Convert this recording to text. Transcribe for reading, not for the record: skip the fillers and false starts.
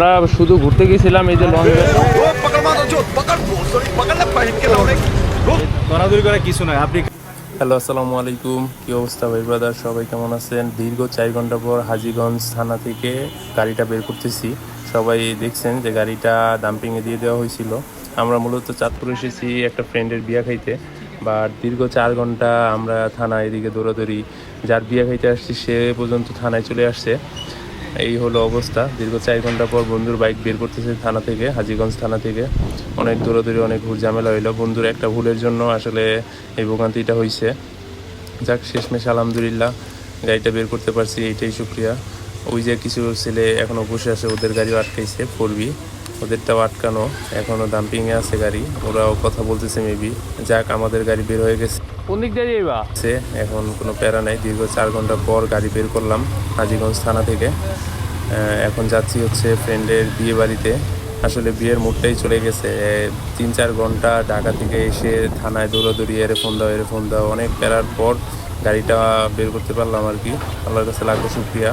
আমরা শুধু ঘুরতে গেছিলাম এই যে লঞ্চে। দৌড়াদৌড়ি করে কিছু নয় আপনি। হ্যালো, আসসালামু আলাইকুম। কি অবস্থা ভাই ব্রাদার, সবাই কেমন আছেন? দীর্ঘ 4 ঘন্টা পর হাজীগঞ্জ থানা থেকে গাড়িটা বের করতেছি। সবাই দেখছেন যে গাড়িটা ডাম্পিংয়ে দিয়ে দেওয়া হয়েছিল। আমরা মূলত চাঁদপুর এসেছি একটা ফ্রেন্ডের বিয়া খাইতে, বাট দীর্ঘ 4 ঘন্টা আমরা থানায় এদিকে দৌড়াদৌড়ি। যার বিয়া খাইতে আসছি সে পর্যন্ত থানায় চলে আসছে। এই হলো অবস্থা। দীর্ঘ 4 ঘন্টা পর বন্ধুর বাইক বের করতেছে থানা থেকে, হাজীগঞ্জ থানা থেকে। অনেক দৌড়াদৌড়ি, অনেক ঘুর ঝামেলা হইলো। বন্ধুর একটা ভুলের জন্য আসলে এই ভোগান্তিটা হয়েছে। যাক, শেষমেশ আলহামদুলিল্লাহ গাড়িটা বের করতে পারছি, এইটাই শুক্রিয়া। ওই যে কিছু ছেলে এখনও বসে আছে, ওদের গাড়িও আটকাইছে, 4B ওদেরটাও আটকানো, এখনও ডাম্পিংয়ে আছে গাড়ি, ওরাও কথা বলতেছে মেবি। যাক, আমাদের গাড়ি বের হয়ে গেছে। কোন দিক দিয়ে যাইবা? এখন কোনো প্যারা নাই। দীর্ঘ 4 ঘন্টা পর গাড়ি বের করলাম হাজীগঞ্জ থানা থেকে। এখন যাচ্ছি হচ্ছে ফ্রেন্ডের বিয়ে বাড়িতে। আসলে বিয়ের মুডটাই চলে গেছে। 3-4 ঘন্টা ঢাকা থেকে এসে থানায় দৌড়াদৌড়ি, এরে ফোন দাও, অনেক প্যারার পর গাড়িটা বের করতে পারলাম আর কি। আল্লাহর কাছে লাখো শুকরিয়া।